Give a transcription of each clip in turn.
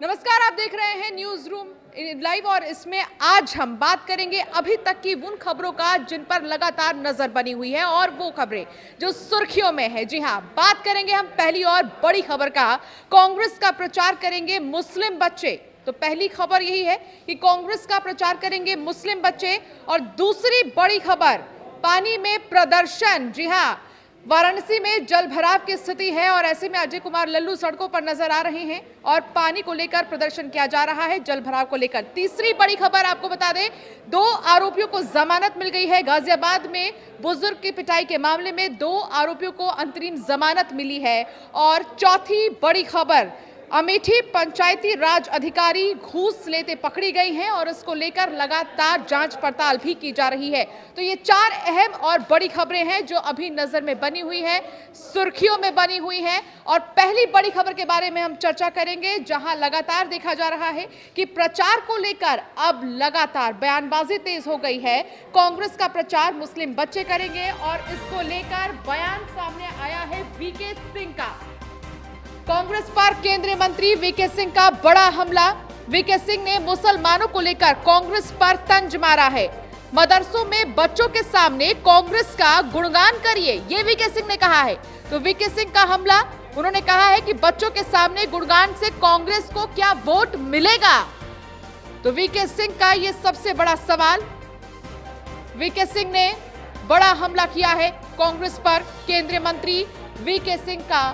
नमस्कार, आप देख रहे हैं न्यूज रूम लाइव और इसमें आज हम बात करेंगे अभी तक की उन खबरों का जिन पर लगातार नजर बनी हुई है और वो खबरें जो सुर्खियों में है। जी हां, बात करेंगे हम पहली और बड़ी खबर का। कांग्रेस का प्रचार करेंगे मुस्लिम बच्चे। तो पहली खबर यही है कि कांग्रेस का प्रचार करेंगे मुस्लिम बच्चे। और दूसरी बड़ी खबर, पानी में प्रदर्शन। जी हां, वाराणसी में जल भराव की स्थिति है और ऐसे में अजय कुमार लल्लू सड़कों पर नजर आ रहे हैं और पानी को लेकर प्रदर्शन किया जा रहा है, जल भराव को लेकर। तीसरी बड़ी खबर आपको बता दें, 2 आरोपियों को जमानत मिल गई है। गाजियाबाद में बुजुर्ग की पिटाई के मामले में 2 आरोपियों को अंतरिम जमानत मिली है। और चौथी बड़ी खबर, अमेठी पंचायती राज अधिकारी घूस लेते पकड़ी गई हैं और इसको लेकर लगातार जांच पड़ताल भी की जा रही है। तो ये 4 अहम और बड़ी खबरें हैं जो अभी नजर में बनी हुई है, सुर्खियों में बनी हुई हैं। और पहली बड़ी खबर के बारे में हम चर्चा करेंगे, जहां लगातार देखा जा रहा है कि प्रचार को लेकर अब लगातार बयानबाजी तेज हो गई है। कांग्रेस का प्रचार मुस्लिम बच्चे करेंगे और इसको लेकर बयान सामने आया है वीके सिंह का। कांग्रेस पर केंद्रीय मंत्री वीके सिंह का बड़ा हमला। वीके सिंह ने मुसलमानों को लेकर कांग्रेस पर तंज मारा है। मदरसों में बच्चों के सामने कांग्रेस का गुणगान करिए, ये वीके सिंह ने कहा है। तो वीके सिंह का हमला, उन्होंने कहा है कि बच्चों के सामने गुणगान से कांग्रेस को क्या वोट मिलेगा। तो वीके सिंह का ये सबसे बड़ा सवाल। वीके सिंह ने बड़ा हमला किया है कांग्रेस पर। केंद्रीय मंत्री वीके सिंह का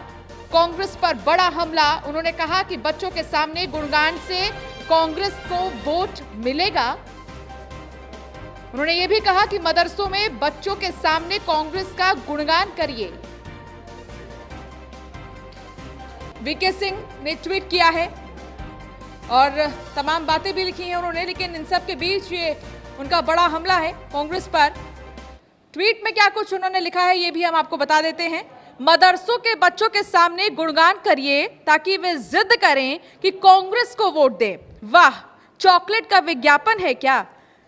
कांग्रेस पर बड़ा हमला। उन्होंने कहा कि बच्चों के सामने गुणगान से कांग्रेस को वोट मिलेगा। उन्होंने यह भी कहा कि मदरसों में बच्चों के सामने कांग्रेस का गुणगान करिए। वीके सिंह ने ट्वीट किया है और तमाम बातें भी लिखी हैं उन्होंने, लेकिन इन सब के बीच ये उनका बड़ा हमला है कांग्रेस पर। ट्वीट में क्या कुछ उन्होंने लिखा है ये भी हम आपको बता देते हैं। मदरसों के बच्चों के सामने गुणगान करिए ताकि वे जिद करें कि कांग्रेस को वोट दें। वाह, चॉकलेट का विज्ञापन है क्या?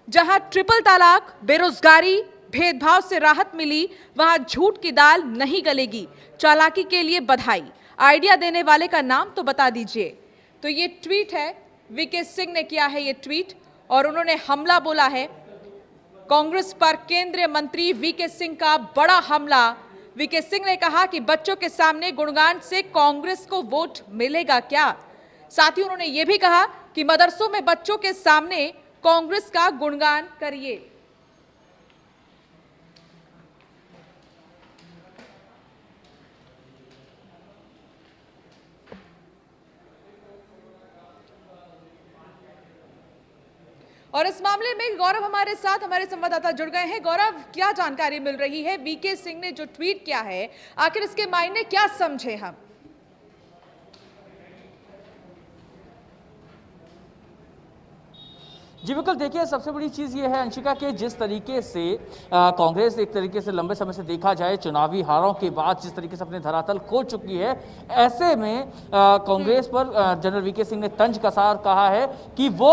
जहां ट्रिपल तलाक, बेरोजगारी, भेदभाव से राहत मिली, वहां झूठ की दाल नहीं गलेगी। चालाकी के लिए बधाई। आइडिया देने वाले का नाम तो बता दीजिए। तो ये ट्वीट है, वीके सिंह ने किया है ये ट्वीट और उन्होंने हमला बोला है कांग्रेस पर। केंद्रीय मंत्री वीके सिंह का बड़ा हमला। वीके सिंह ने कहा कि बच्चों के सामने गुणगान से कांग्रेस को वोट मिलेगा क्या। साथ ही उन्होंने यह भी कहा कि मदरसों में बच्चों के सामने कांग्रेस का गुणगान करिए। और इस मामले में गौरव हमारे साथ, हमारे संवाददाता जुड़ गए हैं। गौरव, क्या जानकारी मिल रही है? वीके सिंह ने जो ट्वीट किया है, आखिर इसके मायने क्या समझे हम? जी बिल्कुल, देखिए सबसे बड़ी चीज़ ये है अंशिका के जिस तरीके से कांग्रेस एक तरीके से लंबे समय से देखा जाए चुनावी हारों के बाद जिस तरीके से अपने धरातल खो चुकी है, ऐसे में कांग्रेस पर जनरल वीके सिंह ने तंज कसा और कहा है कि वो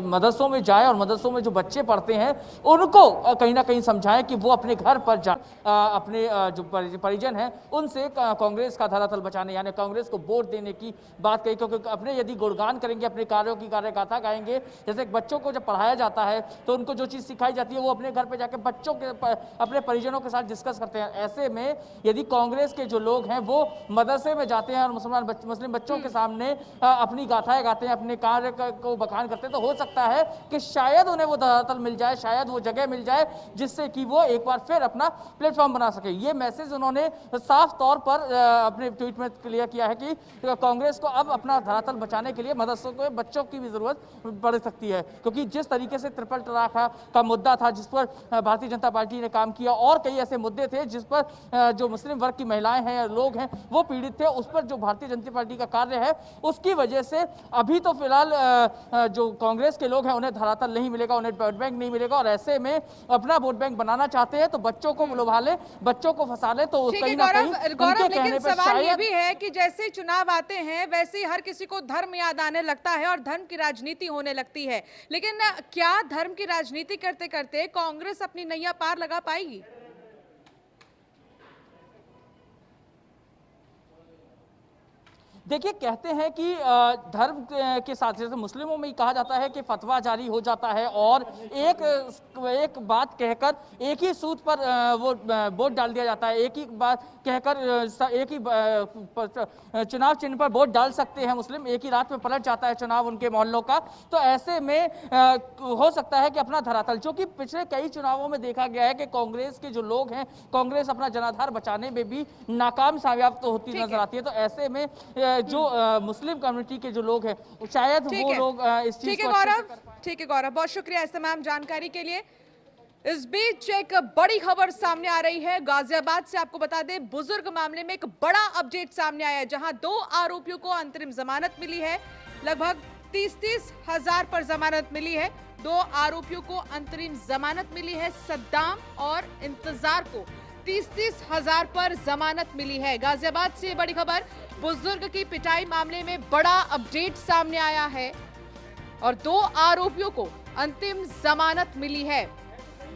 मदरसों में जाए और मदरसों में जो बच्चे पढ़ते हैं उनको कहीं ना कहीं समझाएं कि वो अपने घर पर जा अपने जो परिजन हैं उनसे कांग्रेस का धरातल बचाने यानी कांग्रेस को वोट देने की बात कही। क्योंकि अपने यदि गुणगान करेंगे, अपने कार्यों की कार्यगाथा गाएंगे, जैसे बच्चों को जब पढ़ाया जाता है तो उनको जो चीज सिखाई जाती है वो अपने घर पे जाके बच्चों के अपने परिजनों के साथ डिस्कस करते हैं। ऐसे में यदि कांग्रेस के जो लोग हैं वो मदरसे में जाते हैं और मुस्लिम बच्चों के सामने अपनी गाथाएं गाते हैं, अपने कार्य को बखान करते हैं, तो हो सकता है कि शायद उन्हें वो धरातल मिल जाए, शायद वो जगह मिल जाए जिससे कि वो एक बार फिर अपना प्लेटफॉर्म बना सके। ये मैसेज उन्होंने साफ तौर पर अपने ट्वीट में क्लियर किया है कि कांग्रेस को अब अपना धरातल बचाने के लिए मदरसों को बच्चों की भी जरूरत पड़ सकती है। क्योंकि जिस तरीके से ट्रिपल तलाक का मुद्दा था जिस पर भारतीय जनता पार्टी ने काम किया और कई ऐसे मुद्दे थे जिस पर जो मुस्लिम वर्ग की महिलाएं हैं, लोग हैं, वो पीड़ित थे, उस पर जो भारतीय जनता पार्टी का कार्य है उसकी वजह से अभी तो फिलहाल जो कांग्रेस के लोग हैं उन्हें धरातल नहीं मिलेगा, उन्हें वोट बैंक नहीं मिलेगा। और ऐसे में अपना वोट बैंक बनाना चाहते हैं तो बच्चों को लुभा ले, बच्चों को फंसा ले, तो कहीं ना कहीं उनके कहने पर सवाल ये भी है कि जैसे चुनाव आते हैं वैसे ही हर किसी को धर्म याद आने लगता है और धर्म की राजनीति होने लगती है। लेकिन क्या धर्म की राजनीति करते करते कांग्रेस अपनी नैया पार लगा पाएगी? देखिए, कहते हैं कि धर्म के साथ, जैसे मुस्लिमों में कहा जाता है कि फतवा जारी हो जाता है और एक बात कहकर एक ही सूत पर वो वोट डाल दिया जाता है। एक ही बात कहकर एक ही चुनाव चिन्ह पर वोट डाल सकते हैं मुस्लिम, एक ही रात में पलट जाता है चुनाव उनके मोहल्लों का। तो ऐसे में हो सकता है कि अपना धरातल, जो कि पिछले कई चुनावों में देखा गया है कि कांग्रेस के जो लोग हैं, कांग्रेस अपना जनाधार बचाने में भी नाकाम साबित तो होती नजर आती है। तो ऐसे में जो मुस्लिम कम्युनिटी के जो लोग हैं, शायद वो लोग इस चीज ठीक है को गौरव, ठीक है गौरव, बहुत शुक्रिया इस तमाम जानकारी के लिए। इस बीच एक बड़ी खबर सामने आ रही है गाजियाबाद से। आपको बता दें, बुजुर्ग मामले में एक बड़ा अपडेट सामने आया है, जहां 2 आरोपियों को अंतरिम जमानत मिली है। लगभग 30 हजार पर जमानत मिली है। 2 आरोपियों को अंतरिम जमानत मिली है। सद्दाम और इंतजार को 30 हजार पर जमानत मिली है। गाजियाबाद से बड़ी खबर, बुजुर्ग की पिटाई मामले में बड़ा अपडेट सामने आया है और 2 आरोपियों को अंतिम जमानत मिली है।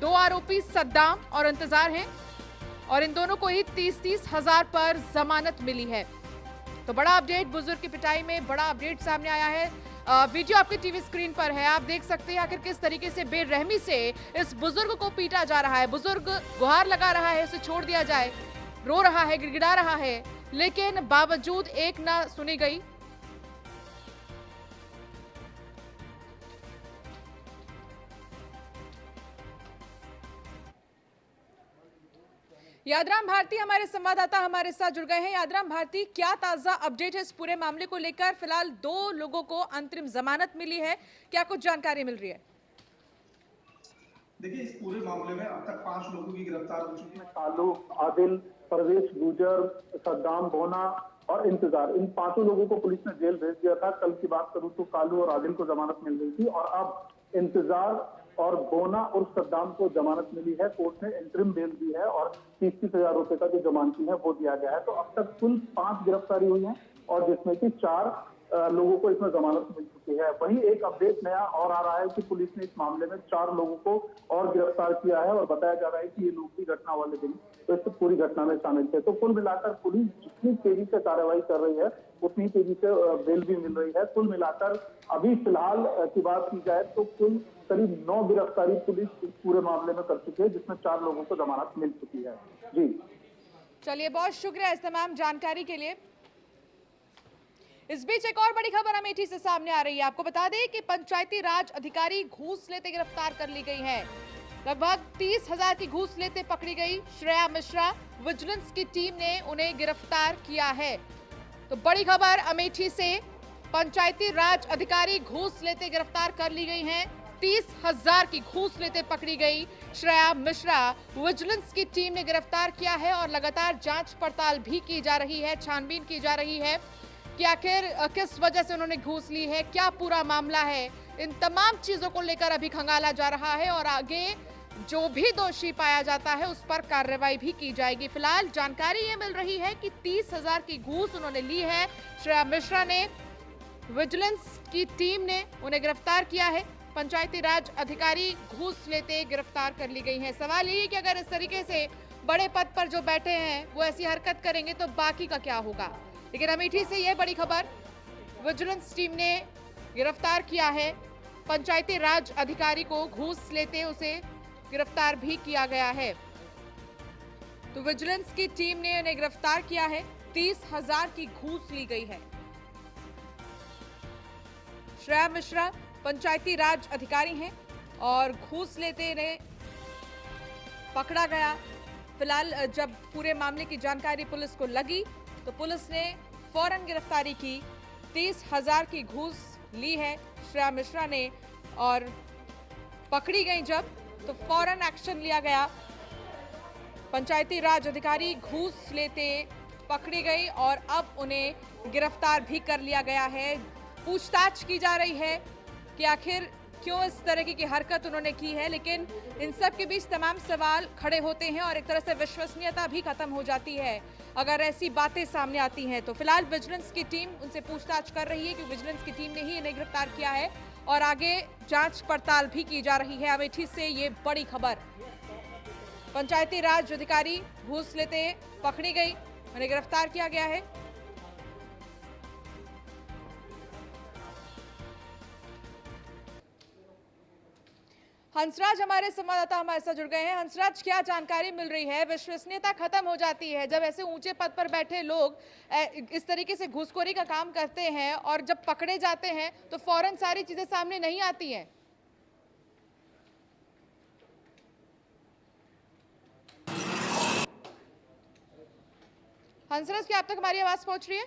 2 आरोपी सद्दाम और इंतजार हैं और इन दोनों को ही 30 हजार पर जमानत मिली है। तो बड़ा अपडेट, बुजुर्ग की पिटाई में बड़ा अपडेट सामने आया है। वीडियो आपकी टीवी स्क्रीन पर है, आप देख सकते हैं आखिर किस तरीके से बेरहमी से इस बुजुर्ग को पीटा जा रहा है। बुजुर्ग गुहार लगा रहा है उसे छोड़ दिया जाए, रो रहा है, गिड़गिड़ा रहा है, लेकिन बावजूद एक ना सुनी गई। यादराम भारती हमारे संवाददाता हमारे साथ जुड़ गए हैं। यादराम भारती, क्या ताजा अपडेट है इस पूरे मामले को लेकर? फिलहाल 2 लोगों को अंतरिम जमानत मिली है, क्या कुछ जानकारी मिल रही है? देखिए, इस पूरे मामले में अब तक 5 लोगों की गिरफ्तार हो चुकी है। कालू, आदिल, परवेश गुजर, सद्दाम बोना और इंतजार, इन 5 लोगों को पुलिस ने जेल भेज दिया था। कल की बात करूं तो कालू और आदिल को जमानत मिल गई थी और अब इंतजार और बोना और सद्दाम को जमानत मिली है। कोर्ट ने इंटरिम बेल दी है और 30 हजार रुपए का जो जमानती है वो दिया गया है। तो अब तक कुल 5 गिरफ्तारी हुई है और जिसमें कि 4 लोगों को इसमें जमानत मिल चुकी है। वहीं एक अपडेट नया और आ रहा है कि पुलिस ने इस मामले में 4 लोगों को और गिरफ्तार किया है और बताया जा रहा है कि ये लोग भी घटना वाले दिन तो इस पूरी घटना में शामिल थे। तो कुल मिलाकर पुलिस जितनी तेजी से कार्रवाई कर रही है उतनी तेजी से बेल भी मिल रही है। कुल मिलाकर अभी फिलहाल की बात की जाए तो कुल करीब 9 गिरफ्तारी पुलिस इस पूरे मामले में कर चुकी है, जिसमें 4 लोगों को जमानत मिल चुकी है। जी चलिए, बहुत शुक्रिया इस तमाम जानकारी के लिए। इस बीच एक और बड़ी खबर अमेठी से सामने आ रही है। आपको बता दें कि पंचायती राज अधिकारी घूस लेते गिरफ्तार कर ली गई है। लगभग 30 हजार की घूस लेते पकड़ी गई श्रेया मिश्रा। विजिलेंस की टीम ने उन्हें गिरफ्तार किया है। तो बड़ी खबर अमेठी से, पंचायती राज अधिकारी घूस लेते गिरफ्तार कर ली गई हैं। 30 हजार की घूस लेते पकड़ी गई श्रेया मिश्रा। विजिलेंस की टीम ने गिरफ्तार किया है और लगातार जांच पड़ताल भी की जा रही है, छानबीन की जा रही है कि आखिर किस वजह से उन्होंने घूस ली है, क्या पूरा मामला है। इन तमाम चीजों को लेकर अभी खंगाला जा रहा है और आगे जो भी दोषी पाया जाता है उस पर कार्रवाई भी की जाएगी। फिलहाल जानकारी ये मिल रही है कि 30 हजार की घूस उन्होंने ली है श्रेया मिश्रा ने। विजिलेंस की टीम ने उन्हें गिरफ्तार किया है। पंचायती राज अधिकारी घूस लेते गिरफ्तार कर ली गई है। सवाल ये है कि अगर इस तरीके से बड़े पद पर जो बैठे हैं वो ऐसी हरकत करेंगे तो बाकी का क्या होगा। लेकिन अमेठी से यह बड़ी खबर, विजिलेंस टीम ने गिरफ्तार किया है पंचायती राज अधिकारी को, घूस लेते उसे गिरफ्तार भी किया गया है। तो विजिलेंस की टीम ने उन्हें गिरफ्तार किया है। 30 हजार की घूस ली गई है। श्रेया मिश्रा पंचायती राज अधिकारी हैं और घूस लेते इन्हें पकड़ा गया। फिलहाल जब पूरे मामले की जानकारी पुलिस को लगी तो पुलिस ने फौरन गिरफ्तारी की। 30 हजार की घूस ली है श्रेया मिश्रा ने और पकड़ी गई जब तो फौरन एक्शन लिया गया। पंचायती राज अधिकारी घूस लेते पकड़ी गई और अब उन्हें गिरफ्तार भी कर लिया गया है। पूछताछ की जा रही है कि आखिर क्यों इस तरह की हरकत उन्होंने की है। लेकिन इन सब के बीच तमाम सवाल खड़े होते हैं और एक तरह से विश्वसनीयता भी खत्म हो जाती है अगर ऐसी बातें सामने आती हैं। तो फिलहाल विजिलेंस की टीम उनसे पूछताछ कर रही है कि विजिलेंस की टीम ने ही इन्हें गिरफ्तार किया है और आगे जांच पड़ताल भी की जा रही है। अमेठी से ये बड़ी खबर, पंचायती राज अधिकारी घूस लेते पकड़ी गई, उन्हें गिरफ्तार किया गया है। हंसराज हमारे संवाददाता हमारे साथ जुड़ गए हैं। हंसराज, क्या जानकारी मिल रही है? विश्वसनीयता खत्म हो जाती है जब ऐसे ऊंचे पद पर बैठे लोग इस तरीके से घूसखोरी का काम करते हैं और जब पकड़े जाते हैं तो फौरन सारी चीजें सामने नहीं आती हैं। हंसराज, क्या आप तक हमारी आवाज पहुंच रही है?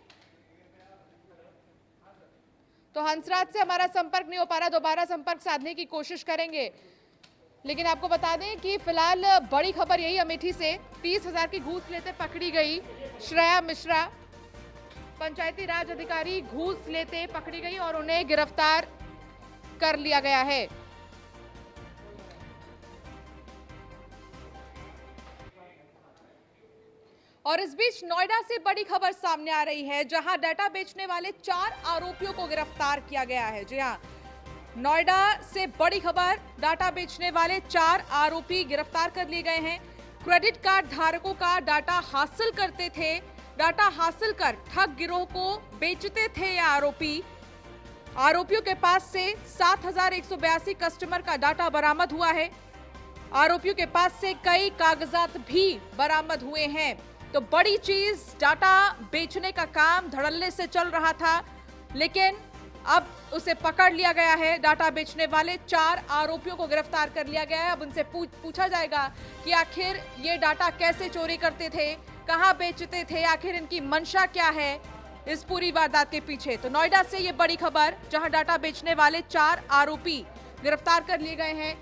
तो हंसराज से हमारा संपर्क नहीं हो पा रहा, दोबारा संपर्क साधने की कोशिश करेंगे। लेकिन आपको बता दें कि फिलहाल बड़ी खबर यही अमेठी से 30,000 की घूस लेते पकड़ी गई श्रेया मिश्रा, पंचायती राज अधिकारी घूस लेते पकड़ी गई और उन्हें गिरफ्तार कर लिया गया है। और इस बीच नोएडा से बड़ी खबर सामने आ रही है, जहां डाटा बेचने वाले 4 आरोपियों को गिरफ्तार किया गया है। जी हां, नोएडा से बड़ी खबर, डाटा बेचने वाले 4 आरोपी गिरफ्तार कर लिए गए हैं। क्रेडिट कार्ड धारकों का डाटा हासिल करते थे, डाटा हासिल कर ठग गिरोह को बेचते थे ये आरोपी। आरोपियों के पास से 7,182 कस्टमर का डाटा बरामद हुआ है। आरोपियों के पास से कई कागजात भी बरामद हुए हैं। तो बड़ी चीज, डाटा बेचने का काम धड़ल्ले से चल रहा था, लेकिन अब उसे पकड़ लिया गया है। डाटा बेचने वाले 4 आरोपियों को गिरफ्तार कर लिया गया है। अब उनसे पूछा जाएगा कि आखिर ये डाटा कैसे चोरी करते थे, कहां बेचते थे, आखिर इनकी मंशा क्या है इस पूरी वारदात के पीछे। तो नोएडा से ये बड़ी खबर, जहां डाटा बेचने वाले 4 आरोपी गिरफ्तार कर लिए गए हैं।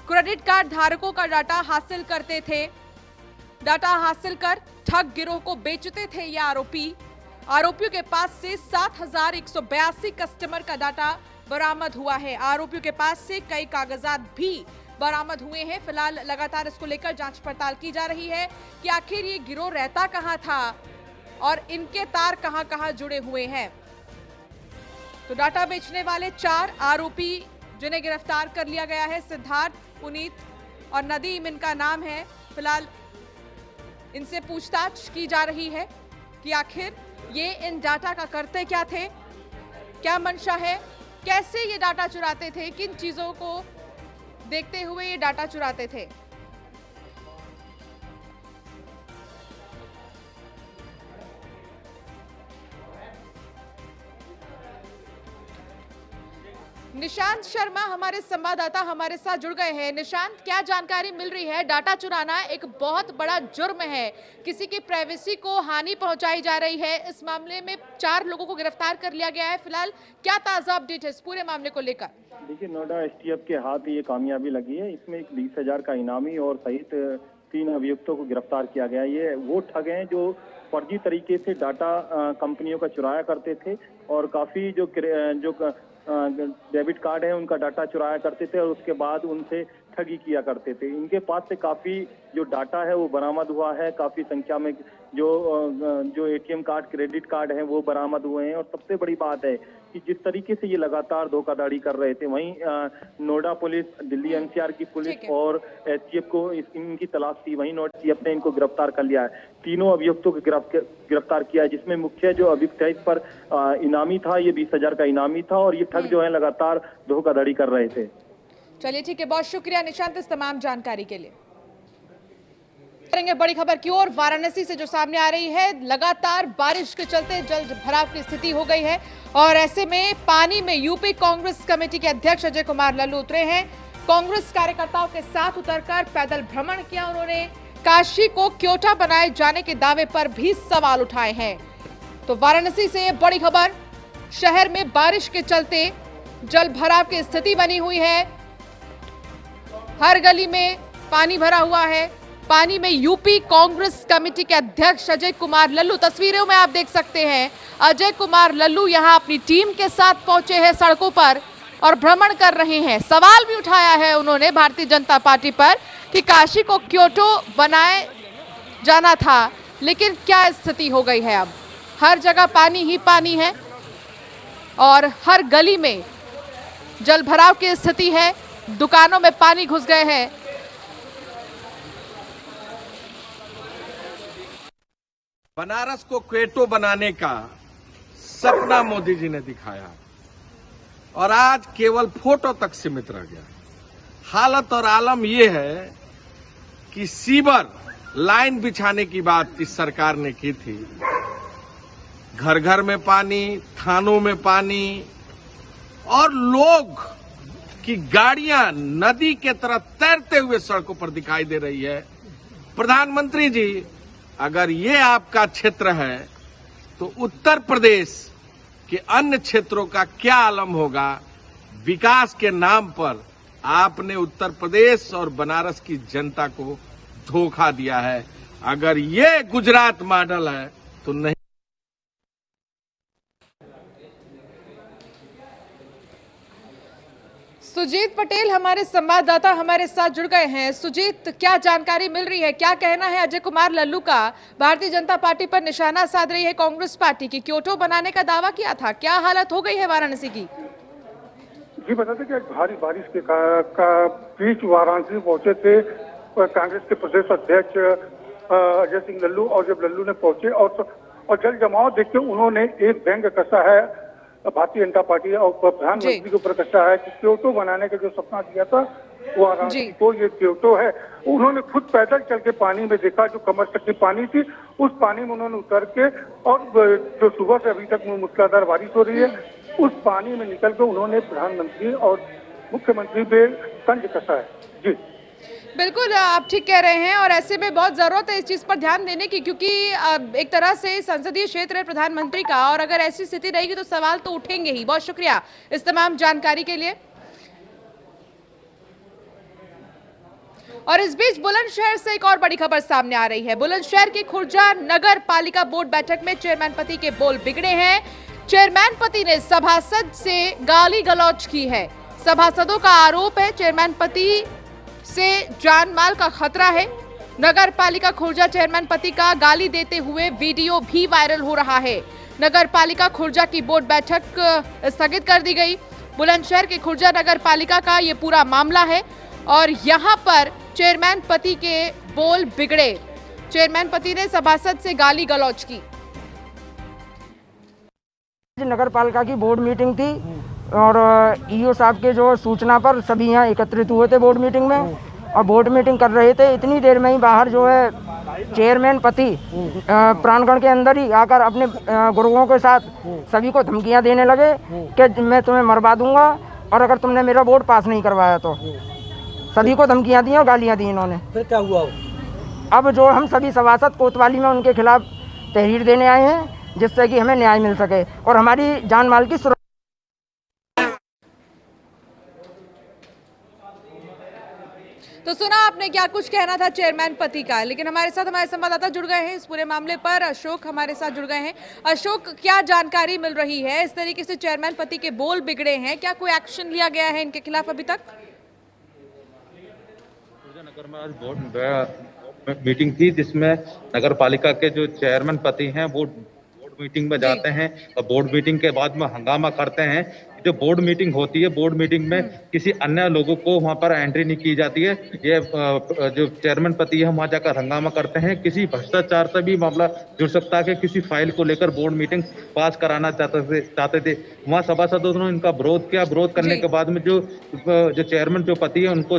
क्रेडिट कार्ड धारकों का डाटा हासिल करते थे, डाटा हासिल कर ठग गिरोह को बेचते थे ये आरोपी। आरोपियों के पास से 7,182 कस्टमर का डाटा बरामद हुआ है। आरोपियों के पास से कई कागजात भी बरामद हुए हैं। फिलहाल लगातार इसको लेकर जांच पड़ताल की जा रही है कि आखिर ये गिरोह रहता कहां था और इनके तार कहां-कहां जुड़े हुए हैं। तो डाटा बेचने वाले 4 आरोपी जिन्हें गिरफ्तार कर लिया गया है, सिद्धार्थ, पुनीत और नदीम इनका नाम है। फिलहाल इनसे पूछताछ की जा रही है कि आखिर ये इन डाटा का करते क्या थे, क्या मंशा है, कैसे ये डाटा चुराते थे, किन चीजों को देखते हुए ये डाटा चुराते थे। निशांत शर्मा हमारे संवाददाता हमारे साथ जुड़ गए हैं। निशांत, क्या जानकारी मिल रही है? डाटा चुराना एक बहुत बड़ा जुर्म है, किसी की प्राइवेसी को हानि पहुंचाई जा रही है। इस मामले में 4 लोगों को गिरफ्तार कर लिया गया है। फिलहाल क्या ताजा अपडेट है इस पूरे मामले को लेकर? देखिए, नोएडा एसटीएफ के हाथ ये कामयाबी लगी है। इसमें एक 20,000 का इनामी और सहित 3 अभियुक्तों को गिरफ्तार किया गया। ये वो ठग हैं जो फर्जी तरीके से डाटा कंपनियों का चुराया करते थे और काफी जो डेबिट कार्ड है उनका डाटा चुराया करते थे और उसके बाद उनसे ठगी किया करते थे। इनके पास से काफी जो डाटा है वो बरामद हुआ है। काफी संख्या में जो एटीएम कार्ड, क्रेडिट कार्ड हैं वो बरामद हुए हैं। और सबसे बड़ी बात है कि जिस तरीके से ये लगातार धोखाधड़ी कर रहे थे, वहीं नोएडा पुलिस, दिल्ली एनसीआर की पुलिस और एसटीएफ को इनकी तलाश थी। वहीं नोएडा एसटीएफ ने इनको गिरफ्तार कर लिया है। 3 अभियुक्तों को गिरफ्तार किया है, जिसमें मुख्य जो अभियुक्त है इस पर इनामी था, ये 20,000 का इनामी था और ये ठग जो है लगातार धोखाधड़ी कर रहे थे। चलिए ठीक है, बहुत शुक्रिया निशांत इस तमाम जानकारी के लिए। करेंगे बड़ी खबर की ओर, वाराणसी से जो सामने आ रही है। लगातार बारिश के चलते जल भराव की स्थिति हो गई है और ऐसे में पानी में यूपी कांग्रेस कमेटी के अध्यक्ष अजय कुमार लल्लू उतरे हैं। कांग्रेस कार्यकर्ताओं के साथ उतरकर पैदल भ्रमण किया। उन्होंने काशी को क्योटा बनाए जाने के दावे पर भी सवाल उठाए हैं। तो वाराणसी से ये बड़ी खबर, शहर में बारिश के चलते जल भराव की स्थिति बनी हुई है। हर गली में पानी भरा हुआ है। पानी में यूपी कांग्रेस कमेटी के अध्यक्ष अजय कुमार लल्लू, तस्वीरों में आप देख सकते हैं अजय कुमार लल्लू यहां अपनी टीम के साथ पहुंचे हैं सड़कों पर और भ्रमण कर रहे हैं। सवाल भी उठाया है उन्होंने भारतीय जनता पार्टी पर कि काशी को क्योटो बनाए जाना था, लेकिन क्या स्थिति हो गई है। अब हर जगह पानी ही पानी है और हर गली में जल भराव की स्थिति है। दुकानों में पानी घुस गए हैं। बनारस को क्वेटो बनाने का सपना मोदी जी ने दिखाया और आज केवल फोटो तक सीमित रह गया। हालत और आलम ये है कि सीवर लाइन बिछाने की बात इस सरकार ने की थी। घर घर में पानी, थानों में पानी और लोग की गाड़ियां नदी के तरह तैरते हुए सड़कों पर दिखाई दे रही है। प्रधानमंत्री जी, अगर ये आपका क्षेत्र है तो उत्तर प्रदेश के अन्य क्षेत्रों का क्या आलम होगा। विकास के नाम पर आपने उत्तर प्रदेश और बनारस की जनता को धोखा दिया है। अगर ये गुजरात मॉडल है तो नहीं। सुजीत पटेल हमारे संवाददाता हमारे साथ जुड़ गए हैं। सुजीत, क्या जानकारी मिल रही है, क्या कहना है अजय कुमार लल्लू का? भारतीय जनता पार्टी पर निशाना साध रही है कांग्रेस पार्टी की। क्योटो बनाने का दावा किया था, क्या हालत हो गई है वाराणसी की? जी बता दें कि भारी बारिश के बीच वाराणसी पहुंचे थे कांग्रेस के प्रदेश अध्यक्ष अजय सिंह लल्लू, और जब लल्लू ने पहुंचे और जल जमाव देखते उन्होंने एक व्यंग कसा है भारतीय जनता पार्टी और प्रधानमंत्री के ऊपर कसा है कि क्योटो बनाने का जो सपना दिया था वाराणसी को, ये क्योटो है। उन्होंने खुद पैदल चल के पानी में देखा, जो कमर तक की पानी थी उस पानी में उन्होंने उतर के, और जो सुबह से अभी तक मूसलाधार बारिश हो रही है उस पानी में निकल के उन्होंने प्रधानमंत्री और मुख्यमंत्री पे तंज कसा है। जी बिल्कुल, आप ठीक कह रहे हैं और ऐसे में बहुत जरूरत है इस चीज पर ध्यान देने की, क्योंकि एक तरह से संसदीय क्षेत्र है प्रधानमंत्री का, और अगर ऐसी स्थिति रहेगी तो सवाल तो उठेंगे ही। बहुत शुक्रिया इस तमाम जानकारी के लिए। और इस बीच बुलंदशहर से एक और बड़ी खबर सामने आ रही है। बुलंदशहर की खुर्जा नगर पालिका बोर्ड बैठक में चेयरमैन पति के बोल बिगड़े हैं। चेयरमैन पति ने सभासद से गाली गलौज की है। सभासदों का आरोप है चेयरमैन पति से जान माल का खतरा है। नगर पालिका खुर्जा चेयरमैन पति का गाली देते हुए वीडियो भी वायरल हो रहा है। नगर पालिका खुर्जा की बोर्ड बैठक स्थगित कर दी गई। बुलंदशहर की खुर्जा नगर पालिका का ये पूरा मामला है और यहाँ पर चेयरमैन पति के बोल बिगड़े। चेयरमैन पति ने सभासद से गाली गलौज की। नगर पालिका की बोर्ड मीटिंग थी और ईओ साहब के जो सूचना पर सभी यहाँ एकत्रित हुए थे बोर्ड मीटिंग में, और बोर्ड मीटिंग कर रहे थे। इतनी देर में ही बाहर जो है चेयरमैन पति प्रांगण के अंदर ही आकर अपने गुरुओं के साथ सभी को धमकियां देने लगे कि मैं तुम्हें मरवा दूंगा और अगर तुमने मेरा बोर्ड पास नहीं करवाया तो। सभी को धमकियां दी और गालियां दी इन्होंने। फिर क्या हुआ? अब जो हम सभी सभासद कोतवाली में उनके खिलाफ तहरीर देने आए हैं जिससे कि हमें न्याय मिल सके और हमारी जान माल की सुरक्षा। तो सुना आपने क्या कुछ कहना था चेयरमैन पति का, लेकिन हमारे साथ हमारे संवाददाता जुड़ गए हैं इस पूरे मामले पर। अशोक हमारे साथ जुड़ गए हैं। अशोक, क्या जानकारी मिल रही है? इस तरीके से चेयरमैन पति के बोल बिगड़े हैं, क्या कोई एक्शन लिया गया है इनके खिलाफ अभी तक? नगर में आज बोर्ड मीटिंग थी जिसमें नगर पालिका के जो चेयरमैन पति हैं वो बोर्ड मीटिंग में जाते हैं और बोर्ड मीटिंग के बाद में हंगामा करते हैं। जो बोर्ड मीटिंग होती है, बोर्ड मीटिंग में किसी अन्य लोगों को वहां पर एंट्री नहीं की जाती है। ये जो चेयरमैन पति है वहां जाकर हंगामा करते हैं। किसी भ्रष्टाचार से भी मामला जुड़ सकता है कि किसी फाइल को लेकर बोर्ड मीटिंग पास कराना चाहते थे। वहां सभासदों ने इनका विरोध किया। विरोध करने के बाद में जो चेयरमैन जो पति है उनको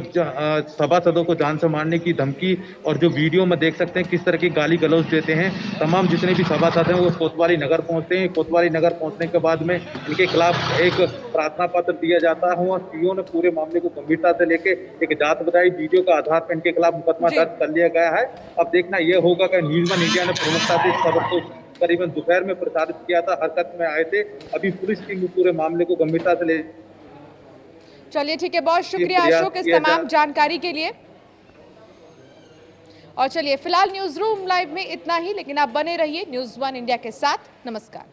सभासदों को जान से मारने की धमकी और जो वीडियो में देख सकते हैं किस तरह की गाली गलौज देते हैं। तमाम जितने भी सभासद हैं वो कोतवाली नगर पहुंचते हैं। कोतवाली नगर पहुंचने के बाद में इनके खिलाफ एक प्रार्थना पत्र दिया जाता है और सीओ ने पूरे मामले को गंभीरता से लेके एक जांच बताई। वीडियो का आधार पर इनके खिलाफ मुकदमा दर्ज कर लिया गया है। अब देखना यह होगा कि न्यूज़ वन इंडिया ने प्रमुखता से इस खबर को करीबन दोपहर में प्रसारित किया था। हरकत में आए थे। अभी पुलिस टीम पूरे मामले को गंभीरता से ले। चलिए ठीक है, बहुत शुक्रिया अशोक इस तमाम जानकारी के लिए। और चलिए फिलहाल न्यूज रूम लाइव में इतना ही, लेकिन आप बने रहिए न्यूज़ वन इंडिया के साथ। नमस्कार।